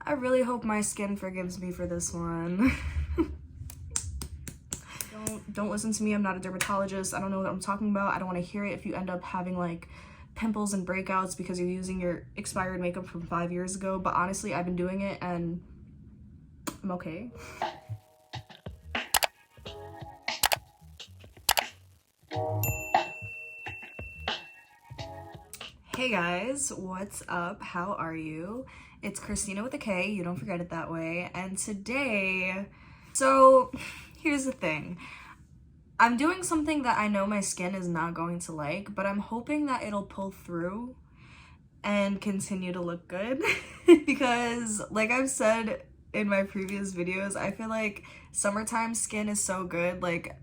I really hope my skin forgives me for this one. Don't listen to me. I'm not a dermatologist. I don't know what I'm talking about. I don't want to hear it if you end up having like pimples and breakouts because you're using your expired makeup from 5 years ago. But honestly, I've been doing it and I'm okay. Hey guys, what's up? How are you? It's Kristina with a K, you don't forget it that way. And today, so here's the thing. I'm doing something that I know my skin is not going to like, but I'm hoping that it'll pull through and continue to look good. Because like I've said in my previous videos, I feel like summertime skin is so good. Like,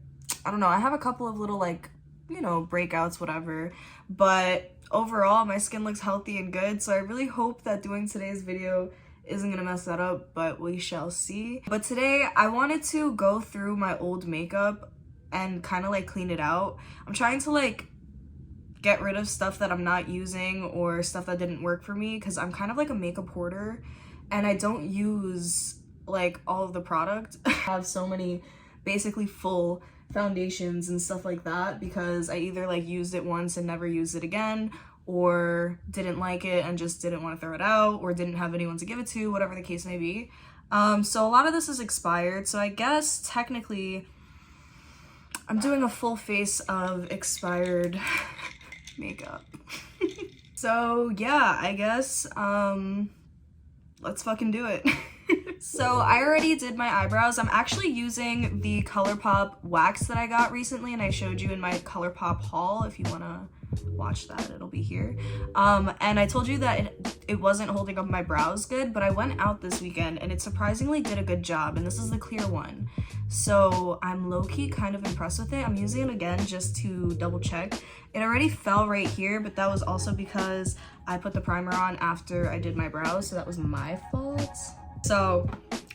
I don't know, I have a couple of little like, you know, breakouts, whatever, but overall my skin looks healthy and good. So I really hope that doing today's video isn't gonna mess that up, but we shall see. But today I wanted to go through my old makeup and kind of like clean it out. I'm trying to like get rid of stuff that I'm not using or stuff that didn't work for me, because I'm kind of like a makeup hoarder and I don't use like all of the product. I have so many basically full foundations and stuff like that because I either like used it once and never used it again, or didn't like it and just didn't want to throw it out, or didn't have anyone to give it to, whatever the case may be. So a lot of this is expired, so I guess technically I'm doing a full face of expired makeup. So yeah, I guess let's fucking do it. So I already did my eyebrows. I'm actually using the Colourpop wax that I got recently and I showed you in my Colourpop haul. If you want to watch that, it'll be here. And I told you that it wasn't holding up my brows good, but I went out this weekend and it surprisingly did a good job, and this is the clear one. So I'm low-key kind of impressed with it. I'm using it again just to double check. It already fell right here, but that was also because I put the primer on after I did my brows, so that was my fault. So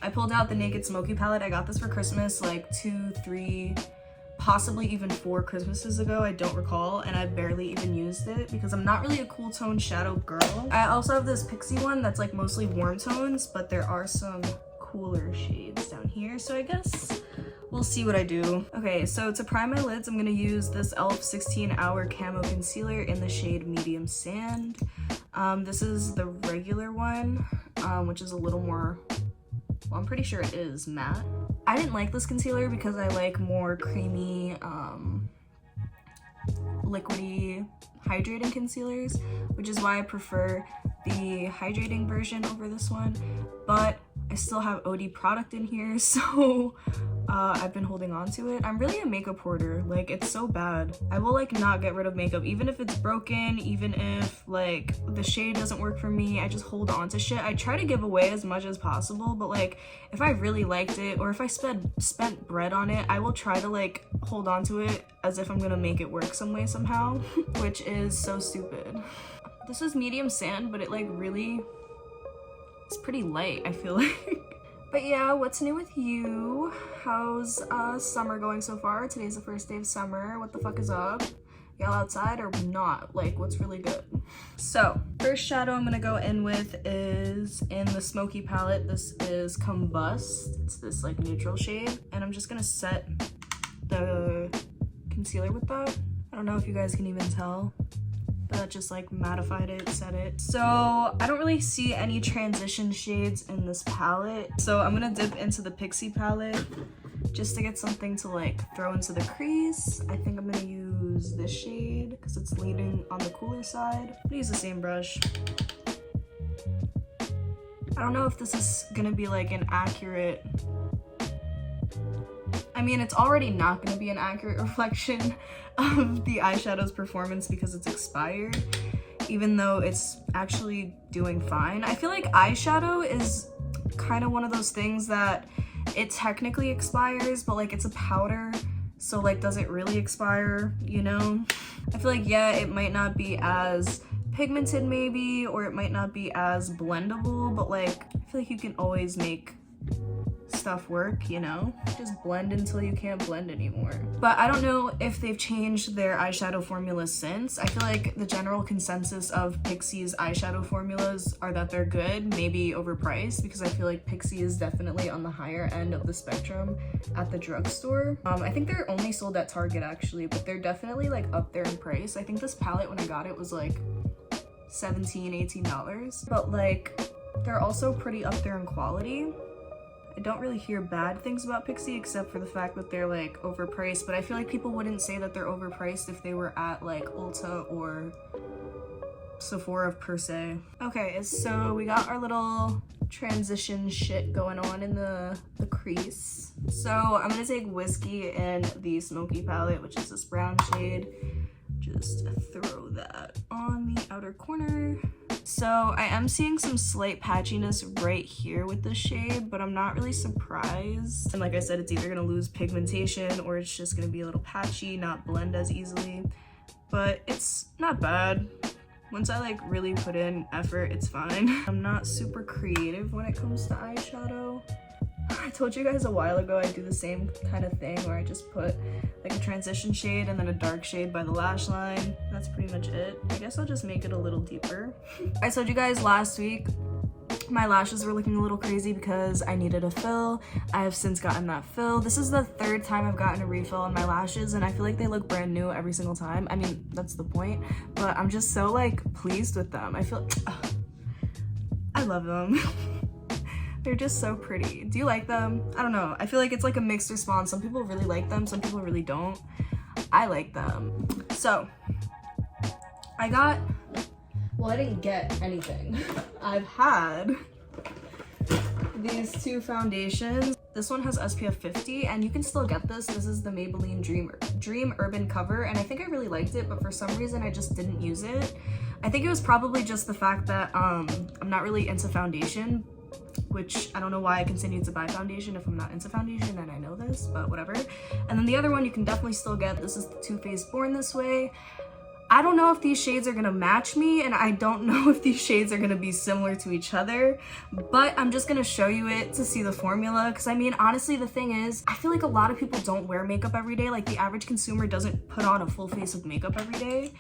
I pulled out the Naked Smoky palette. I got this for Christmas like 2, 3, possibly even 4 Christmases ago. I don't recall, and I barely even used it because I'm not really a cool tone shadow girl. I also have this Pixie one that's like mostly warm tones, but there are some cooler shades down here, so I guess we'll see what I do. Okay, so to prime my lids, I'm gonna use this e.l.f. 16-Hour Camo Concealer in the shade Medium Sand. This is the regular one, which is a little more, well, I'm pretty sure it is matte. I didn't like this concealer because I like more creamy, liquidy, hydrating concealers, which is why I prefer the hydrating version over this one. But I still have OD product in here, so I've been holding on to it. I'm really a makeup hoarder. Like, it's so bad. I will like not get rid of makeup, even if it's broken, even if like the shade doesn't work for me. I just hold on to shit. I try to give away as much as possible, but like if I really liked it, or if I spent bread on it, I will try to like hold on to it as if I'm gonna make it work some way somehow, which is so stupid. This is Medium Sand, but it like really, it's pretty light, I feel like. But yeah, what's new with you? How's summer going so far? Today's the first day of summer. What the fuck is up? Y'all outside or not? Like, what's really good? So, first shadow I'm gonna go in with is in the Smoky palette. This is Combust. It's this like neutral shade. And I'm just gonna set the concealer with that. I don't know if you guys can even tell. That just like mattified it, set it. So I don't really see any transition shades in this palette. So I'm gonna dip into the Pixie palette just to get something to like throw into the crease. I think I'm gonna use this shade because it's leaning on the cooler side. I'm gonna use the same brush. I don't know if this is gonna be like an accurate, I mean, it's already not going to be an accurate reflection of the eyeshadow's performance because it's expired, even though it's actually doing fine. I feel like eyeshadow is kind of one of those things that it technically expires, but like it's a powder, so like does it really expire, you know? I feel like, yeah, it might not be as pigmented maybe, or it might not be as blendable, but like I feel like you can always make stuff work, you know? Just blend until you can't blend anymore. But I don't know if they've changed their eyeshadow formula since. I feel like the general consensus of Pixie's eyeshadow formulas are that they're good, maybe overpriced, because I feel like Pixie is definitely on the higher end of the spectrum at the drugstore. I think they're only sold at Target actually, but they're definitely like up there in price. I think this palette when I got it was like $17–18, but like they're also pretty up there in quality. I don't really hear bad things about Pixie except for the fact that they're like overpriced, but I feel like people wouldn't say that they're overpriced if they were at like Ulta or Sephora per se. Okay, so we got our little transition shit going on in the crease. So I'm gonna take Whiskey in the Smoky palette, which is this brown shade. Just throw that on the outer corner. So I am seeing some slight patchiness right here with this shade, but I'm not really surprised. And like I said, it's either gonna lose pigmentation or it's just gonna be a little patchy, not blend as easily. But it's not bad. Once I like really put in effort, it's fine. I'm not super creative when it comes to eyeshadow. I told you guys a while ago I do the same kind of thing where I just put like a transition shade and then a dark shade by the lash line. That's pretty much it. I guess I'll just make it a little deeper. I told you guys last week my lashes were looking a little crazy because I needed a fill. I have since gotten that fill. This is the third time I've gotten a refill on my lashes and I feel like they look brand new every single time. I mean, that's the point, but I'm just so like pleased with them. I feel, I love them. They're just so pretty. Do you like them? I don't know. I feel like it's like a mixed response. Some people really like them, some people really don't. I like them. So, I didn't get anything. I've had these two foundations. This one has SPF 50 and you can still get this. This is the Maybelline Dream Urban Cover and I think I really liked it, but for some reason I just didn't use it. I think it was probably just the fact that I'm not really into foundation, which I don't know why I continue to buy foundation if I'm not into foundation and I know this, but whatever. And then the other one you can definitely still get. This is the TooFaced Born This Way. I don't know if these shades are gonna match me and I don't know if these shades are gonna be similar to each other, but I'm just gonna show you it to see the formula because I mean, honestly, the thing is, I feel like a lot of people don't wear makeup every day. Like the average consumer doesn't put on a full face of makeup every day,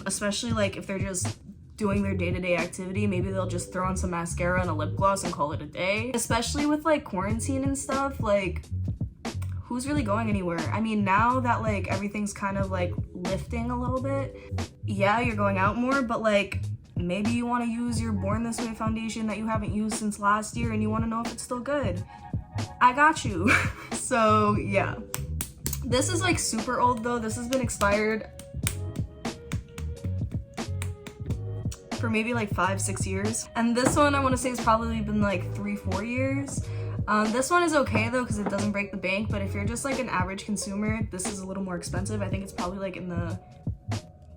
especially like if they're just doing their day-to-day activity. Maybe they'll just throw on some mascara and a lip gloss and call it a day. Especially with like quarantine and stuff, like who's really going anywhere? I mean, now that like everything's kind of like lifting a little bit, yeah, you're going out more, but like maybe you want to use your Born This Way foundation that you haven't used since last year and you want to know if it's still good. I got you. So yeah, this is like super old though. This has been expired for maybe like 5-6 years, and this one I want to say has probably been like 3-4 years. This one is okay though because it doesn't break the bank, but if you're just like an average consumer, this is a little more expensive. I think it's probably like in the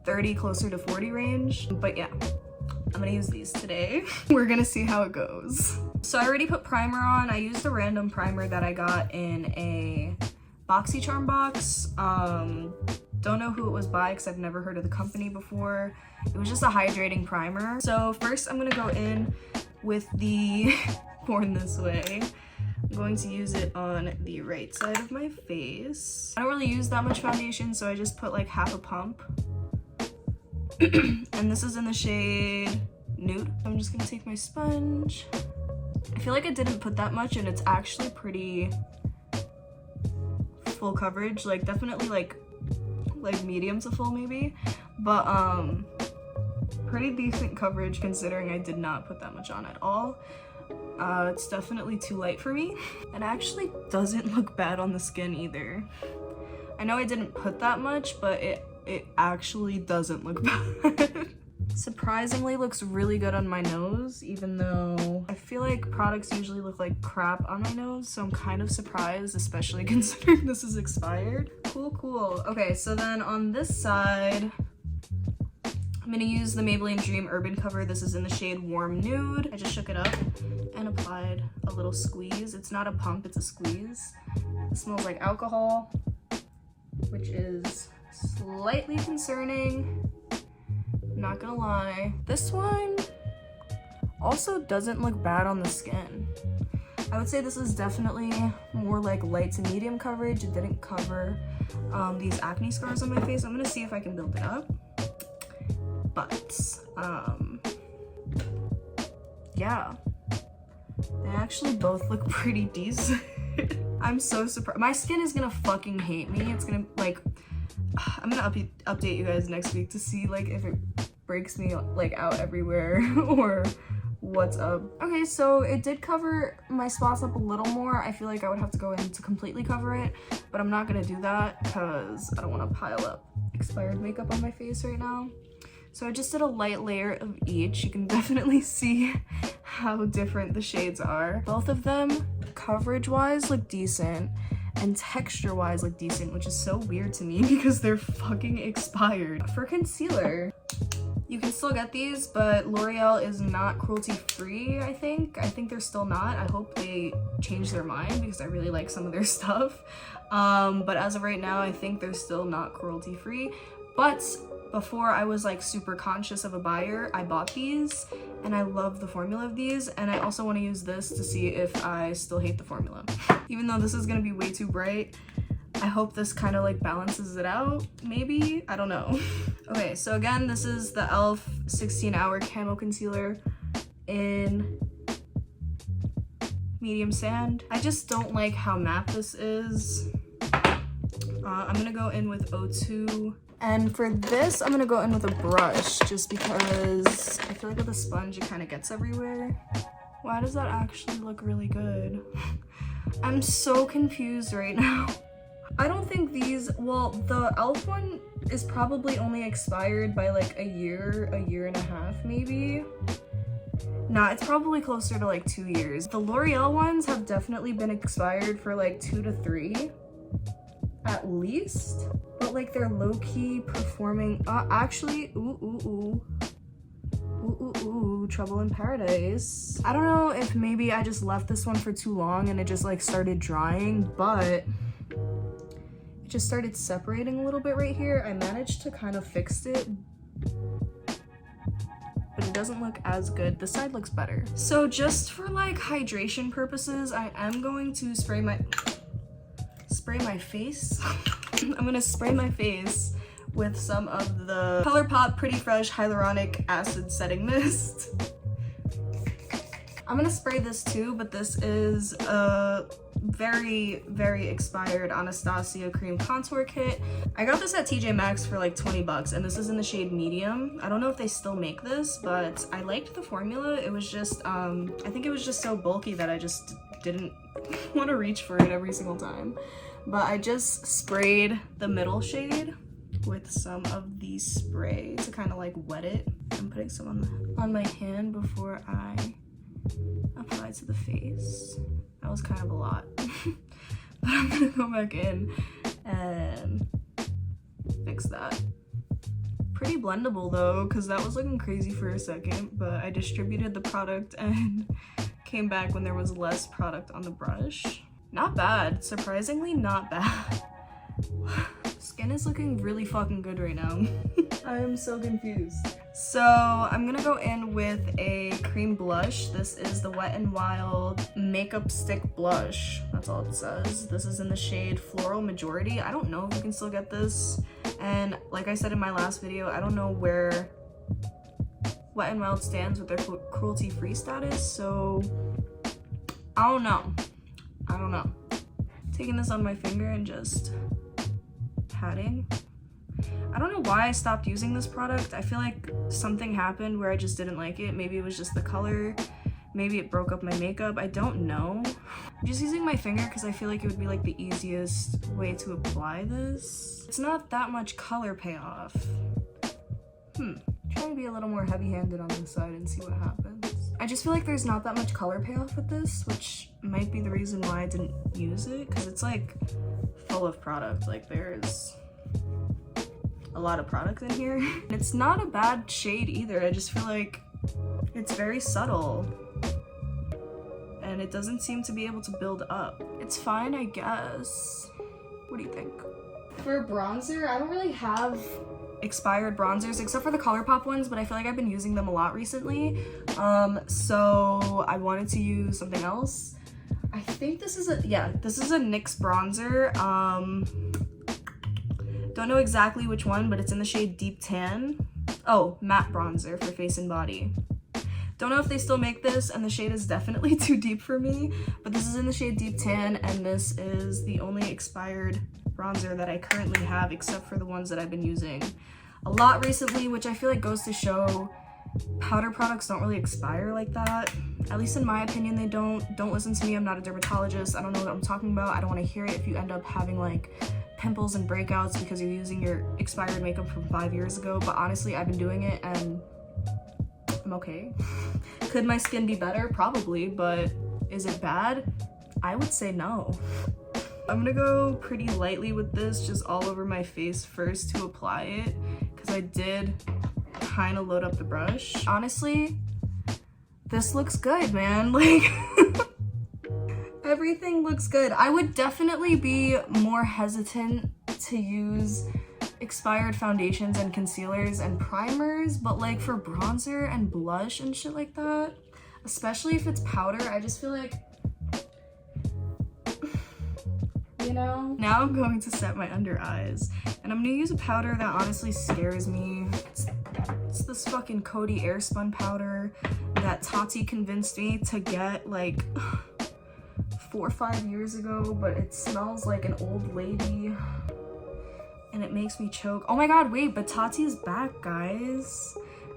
30 closer to 40 range, but yeah, I'm gonna use these today. We're gonna see how it goes. So I already put primer on. I used a random primer that I got in a BoxyCharm box. Don't know who it was by because I've never heard of the company before. It was just a hydrating primer. So first I'm gonna go in with the Born This Way. I'm going to use it on the right side of my face. I don't really use that much foundation, so I just put like half a pump. And this is in the shade Nude. I'm just gonna take my sponge. I feel like I didn't put that much and it's actually pretty full coverage, like definitely like medium to full maybe, but pretty decent coverage considering I did not put that much on at all. It's definitely too light for me and actually doesn't look bad on the skin either. I know I didn't put that much, but it actually doesn't look bad. Surprisingly looks really good on my nose, even though I feel like products usually look like crap on my nose, so I'm kind of surprised, especially considering this is expired. Cool. Okay, so then on this side, I'm gonna use the Maybelline Dream Urban Cover. This is in the shade Warm Nude. I just shook it up and applied a little squeeze. It's not a pump, it's a squeeze. It smells like alcohol, which is slightly concerning. Not gonna lie. This one also doesn't look bad on the skin. I would say this is definitely more like light to medium coverage. It didn't cover these acne scars on my face. I'm gonna see if I can build it up. But yeah, they actually both look pretty decent. I'm so surprised. My skin is gonna fucking hate me. It's gonna like, I'm gonna update you guys next week to see like if it breaks me like out everywhere or what's up. Okay, so it did cover my spots up a little more. I feel like I would have to go in to completely cover it, but I'm not gonna do that because I don't want to pile up expired makeup on my face right now. So I just did a light layer of each. You can definitely see how different the shades are. Both of them, coverage-wise, look decent, and texture-wise look decent, which is so weird to me because they're fucking expired. For concealer, you can still get these, but L'Oreal is not cruelty-free, I think. I think they're still not. I hope they change their mind because I really like some of their stuff. But as of right now, I think they're still not cruelty-free. But before I was like super conscious of a buyer, I bought these and I love the formula of these, and I also want to use this to see if I still hate the formula. Even though this is going to be way too bright, I hope this kind of like balances it out, maybe? I don't know. Okay, so again, this is the e.l.f. 16-hour Camo Concealer in medium sand. I just don't like how matte this is. I'm gonna go in with O2. And for this, I'm gonna go in with a brush just because I feel like with a sponge, it kind of gets everywhere. Why does that actually look really good? I'm so confused right now. I don't think these, well, the e.l.f. one is probably only expired by like a year and a half maybe. Nah, it's probably closer to like 2 years. The L'Oreal ones have definitely been expired for like 2 to 3 at least. But like they're low-key performing, actually, ooh, Trouble in Paradise. I don't know if maybe I just left this one for too long and it just like started drying, but it just started separating a little bit right here. I managed to kind of fix it, but it doesn't look as good. This side looks better. So just for like hydration purposes, I am going to spray my face. I'm gonna spray my face with some of the Colourpop Pretty Fresh Hyaluronic Acid Setting Mist. I'm gonna spray this too, but this is a very, very expired Anastasia Cream Contour Kit. I got this at TJ Maxx for like 20 bucks, and this is in the shade medium. I don't know if they still make this, but I liked the formula. It was just, I think it was just so bulky that I just didn't want to reach for it every single time. But I just sprayed the middle shade with some of the spray to kind of like wet it. I'm putting some on my hand before I apply to the face. That was kind of a lot. But I'm gonna go back in and fix that. Pretty blendable though, because that was looking crazy for a second, but I distributed the product and came back when there was less product on the brush. Not bad, surprisingly not bad. Skin is looking really fucking good right now. I am so confused. So I'm gonna go in with a cream blush. This is the Wet n Wild Makeup Stick Blush. That's all it says. This is in the shade Floral Majority. I don't know if you can still get this. And like I said in my last video, I don't know where Wet n Wild stands with their cruelty-free status, so I don't know. Taking this on my finger and just patting. I don't know why I stopped using this product. I feel like something happened where I just didn't like it. Maybe it was just the color. Maybe it broke up my makeup. I don't know. I'm just using my finger because I feel like it would be like the easiest way to apply this. It's not that much color payoff. Try to be a little more heavy-handed on this side and see what happens. I just feel like there's not that much color payoff with this, which might be the reason why I didn't use it, because it's like full of product. Like there's a lot of product in here. It's not a bad shade either. I just feel like it's very subtle and it doesn't seem to be able to build up. It's fine, I guess. What do you think? For bronzer, I don't really have expired bronzers except for the Colourpop ones, but I feel like I've been using them a lot recently. So I wanted to use something else. I think this is this is a NYX bronzer. Don't know exactly which one, but it's in the shade Deep Tan. Oh, matte bronzer for face and body. Don't know if they still make this, and the shade is definitely too deep for me, but this is in the shade Deep Tan, and this is the only expired bronzer that I currently have, except for the ones that I've been using a lot recently, which I feel like goes to show powder products don't really expire like that. At least in my opinion, they don't. Don't listen to me, I'm not a dermatologist. I don't know what I'm talking about. I don't want to hear it if you end up having like pimples and breakouts because you're using your expired makeup from 5 years ago. But honestly, I've been doing it and I'm okay. Could my skin be better? Probably, but is it bad? I would say no. I'm gonna go pretty lightly with this, just all over my face first to apply it, because I did kind of load up the brush. Honestly, this looks good, man. Like, everything looks good. I would definitely be more hesitant to use expired foundations and concealers and primers, but like for bronzer and blush and shit like that, especially if it's powder, I just feel like, you know? Now I'm going to set my under eyes, and I'm gonna use a powder that honestly scares me. It's this fucking Coty Airspun powder that Tati convinced me to get like 4 or 5 years ago, but it smells like an old lady and it makes me choke. Oh my god, wait, but Tati's back, guys.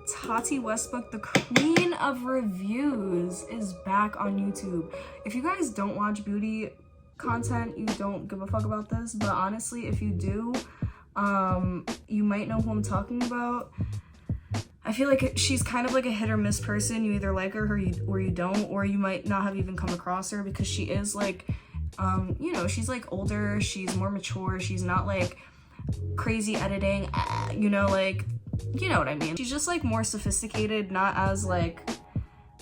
Tati Westbrook, the queen of reviews, is back on YouTube. If you guys don't watch beauty content, you don't give a fuck about this, but honestly, if you do, you might know who I'm talking about. I feel like she's kind of like a hit or miss person. You either like her or you don't, or you might not have even come across her, because she is like, you know, she's like older, she's more mature, she's not like crazy editing, you know, like, you know what I mean. She's just like more sophisticated, not as like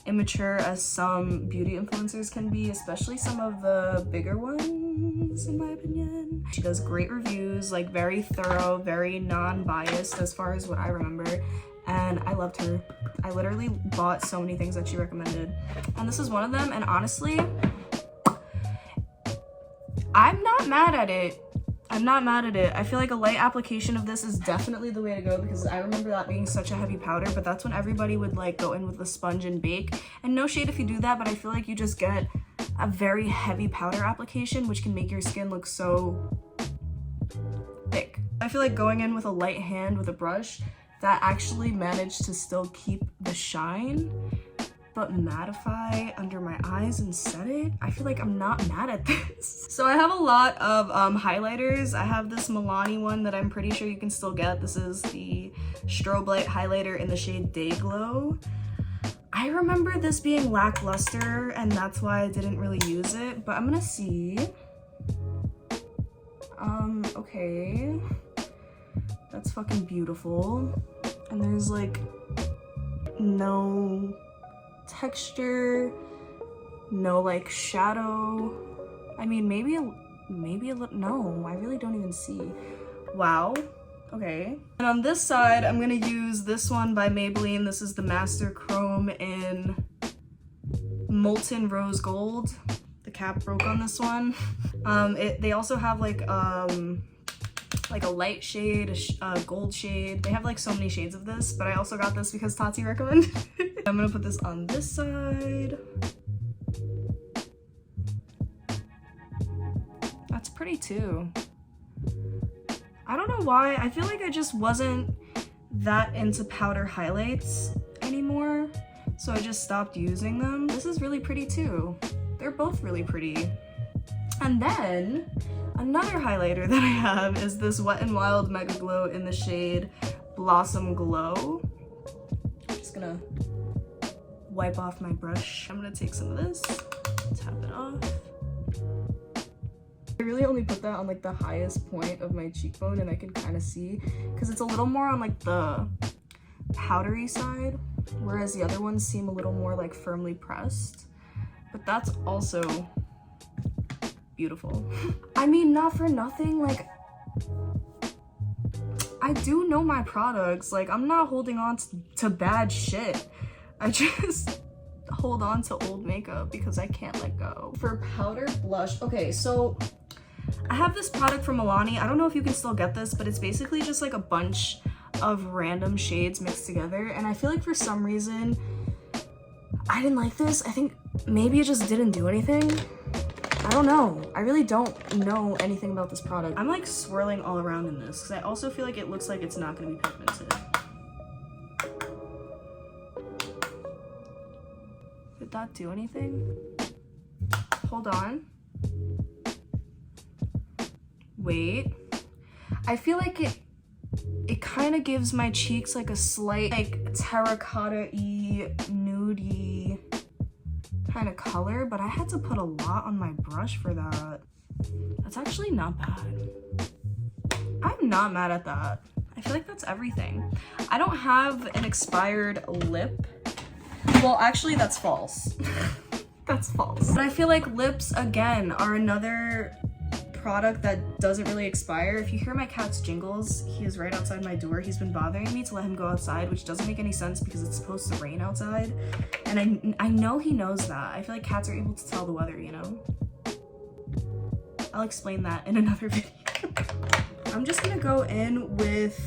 immature as some beauty influencers can be, especially some of the bigger ones in my opinion. She does great reviews, like very thorough, very non-biased as far as what I remember, and I loved her. I literally bought so many things that she recommended, and this is one of them, and honestly, I'm not mad at it. I'm not mad at it. I feel like a light application of this is definitely the way to go, because I remember that being such a heavy powder, but that's when everybody would like go in with a sponge and bake. And no shade if you do that, but I feel like you just get a very heavy powder application, which can make your skin look so thick. I feel like going in with a light hand with a brush, that actually managed to still keep the shine, but mattify under my eyes and set it. I feel like I'm not mad at this. So I have a lot of highlighters. I have this Milani one that I'm pretty sure you can still get. This is the Strobe Light highlighter in the shade Day Glow. I remember this being lackluster, and that's why I didn't really use it, but I'm gonna see. Okay. That's fucking beautiful. And there's like no texture, no like shadow. I mean, maybe a little. No, I really don't even see. Wow. Okay. And on this side, I'm gonna use this one by Maybelline. This is the Master Chrome in Molten Rose Gold. The cap broke on this one. They also have like a light shade, a gold shade. They have like so many shades of this, but I also got this because Tati recommended it. I'm gonna put this on this side. That's pretty too. I don't know why. I feel like I just wasn't that into powder highlights anymore, so I just stopped using them. This is really pretty too. They're both really pretty. And then another highlighter that I have is this Wet n Wild Mega Glow in the shade Blossom Glow. I'm just gonna wipe off my brush. I'm gonna take some of this, tap it off. I really only put that on like the highest point of my cheekbone, and I can kind of see, because it's a little more on like the powdery side, whereas the other ones seem a little more like firmly pressed. But that's also beautiful. I mean, not for nothing, like, I do know my products. Like, I'm not holding on to bad shit. I just hold on to old makeup because I can't let go. For powder blush, okay, so I have this product from Milani. I don't know if you can still get this, but it's basically just like a bunch of random shades mixed together, and I feel like for some reason I didn't like this. I think maybe it just didn't do anything. I don't know. I really don't know anything about this product. I'm like swirling all around in this because I also feel like it looks like it's not going to be pigmented. Did that do anything? Hold on. Wait. I feel like it kind of gives my cheeks like a slight like terracotta-y, nude-y kind of color, but I had to put a lot on my brush for that. That's actually not bad. I'm not mad at that. I feel like that's everything. I don't have an expired lip. Well, actually, that's false. That's false. But I feel like lips, again, are another product that doesn't really expire. If you hear my cat's jingles, he is right outside my door. He's been bothering me to let him go outside, which doesn't make any sense because it's supposed to rain outside. And I know he knows that. I feel like cats are able to tell the weather, you know? I'll explain that in another video. I'm just gonna go in with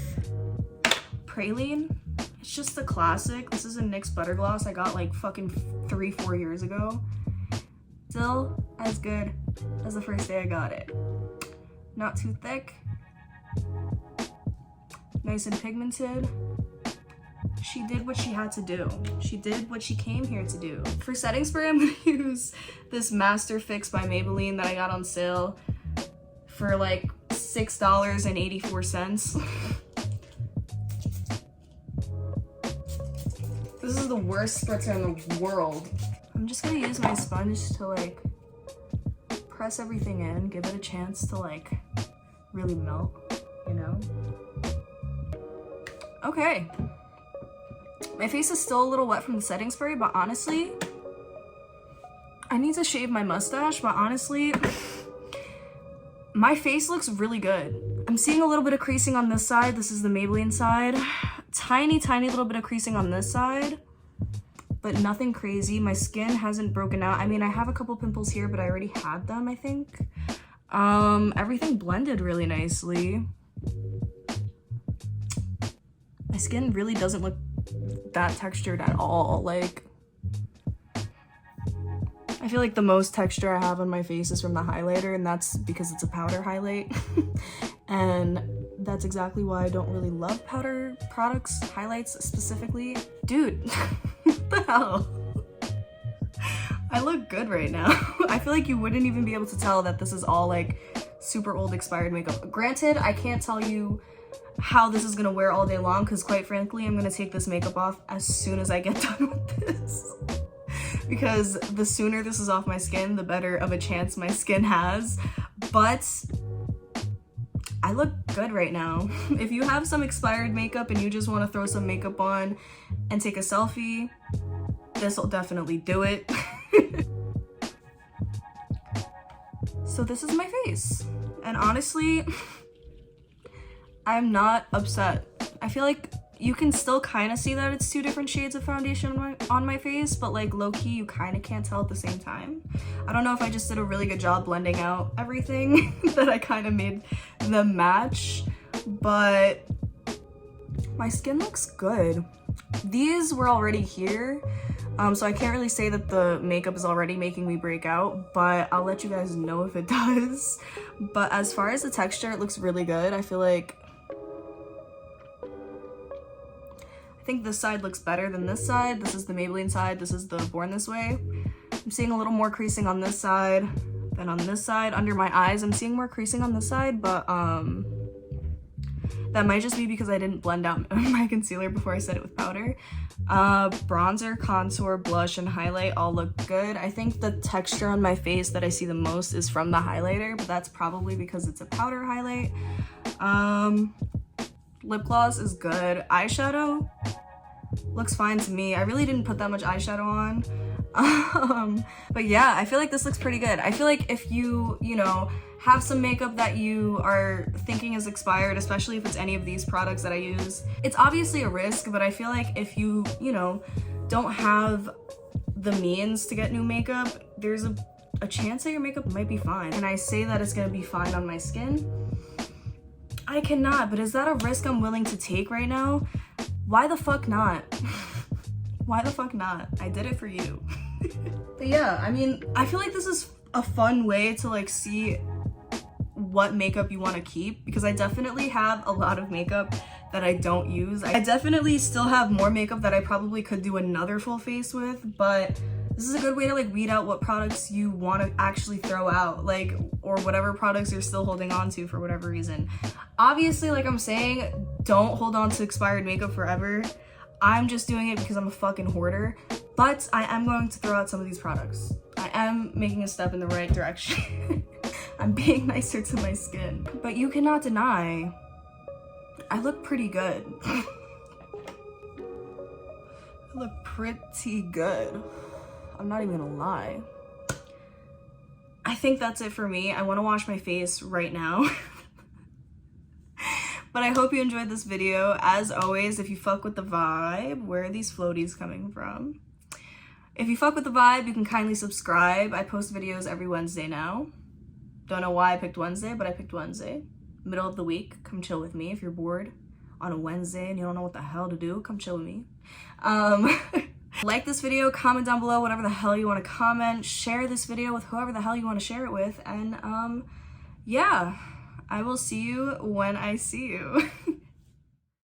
Praline. It's just a classic. This is a NYX Butter Gloss I got like fucking 3-4 years ago. Still as good as the first day I got it. Not too thick. Nice and pigmented. She did what she had to do. She did what she came here to do. For setting spray, I'm gonna use this Master Fix by Maybelline that I got on sale for like $6.84. This is the worst spritzer in the world. I'm just gonna use my sponge to like press everything in, give it a chance to like really melt, you know? Okay. My face is still a little wet from the setting spray, but honestly, I need to shave my mustache, but honestly, my face looks really good. I'm seeing a little bit of creasing on this side. This is the Maybelline side. Tiny little bit of creasing on this side, but nothing crazy. My skin hasn't broken out. I mean, I have a couple pimples here, but I already had them, I think. Everything blended really nicely. My skin really doesn't look that textured at all. Like, I feel like the most texture I have on my face is from the highlighter, and that's because it's a powder highlight. And that's exactly why I don't really love powder products, highlights specifically. Dude, what the hell? I look good right now. I feel like you wouldn't even be able to tell that this is all like super old expired makeup. Granted, I can't tell you how this is gonna wear all day long because quite frankly, I'm gonna take this makeup off as soon as I get done with this. Because the sooner this is off my skin, the better of a chance my skin has. But I look good right now. If you have some expired makeup and you just want to throw some makeup on and take a selfie, this will definitely do it. So this is my face. And honestly, I'm not upset. I feel like you can still kind of see that it's two different shades of foundation on my face, but like low-key, you kind of can't tell at the same time. I don't know if I just did a really good job blending out everything that I kind of made them match, but my skin looks good. These were already here, so I can't really say that the makeup is already making me break out, but I'll let you guys know if it does. But as far as the texture, it looks really good. I feel like I think this side looks better than this side. This is the Maybelline side. This is the Born This Way. I'm seeing a little more creasing on this side than on this side. Under my eyes, I'm seeing more creasing on this side, but that might just be because I didn't blend out my concealer before I set it with powder. Bronzer, contour, blush, and highlight all look good. I think the texture on my face that I see the most is from the highlighter, but that's probably because it's a powder highlight. Lip gloss is good. Eyeshadow looks fine to me. I really didn't put that much eyeshadow on. But yeah, I feel like this looks pretty good. I feel like if you know, have some makeup that you are thinking is expired, especially if it's any of these products that I use, it's obviously a risk, but I feel like if you know, don't have the means to get new makeup, there's a chance that your makeup might be fine. And I say that it's gonna be fine on my skin. I cannot, but is that a risk I'm willing to take right now? Why the fuck not? Why the fuck not? I did it for you. But yeah, I mean, I feel like this is a fun way to like see what makeup you want to keep, because I definitely have a lot of makeup that I don't use. I definitely still have more makeup that I probably could do another full face with, but this is a good way to like weed out what products you want to actually throw out, like, or whatever products you're still holding on to for whatever reason. Obviously, like I'm saying, don't hold on to expired makeup forever. I'm just doing it because I'm a fucking hoarder, but I am going to throw out some of these products. I am making a step in the right direction. I'm being nicer to my skin. But you cannot deny, I look pretty good. I look pretty good. I'm not even gonna lie. I think that's it for me. I wanna wash my face right now. But I hope you enjoyed this video. As always, if you fuck with the vibe, where are these floaties coming from? If you fuck with the vibe, you can kindly subscribe. I post videos every Wednesday now. Don't know why I picked Wednesday, but I picked Wednesday. Middle of the week, come chill with me. If you're bored on a Wednesday and you don't know what the hell to do, come chill with me. Like this video, comment down below whatever the hell you want to comment, share this video with whoever the hell you want to share it with, and yeah, I will see you when I see you.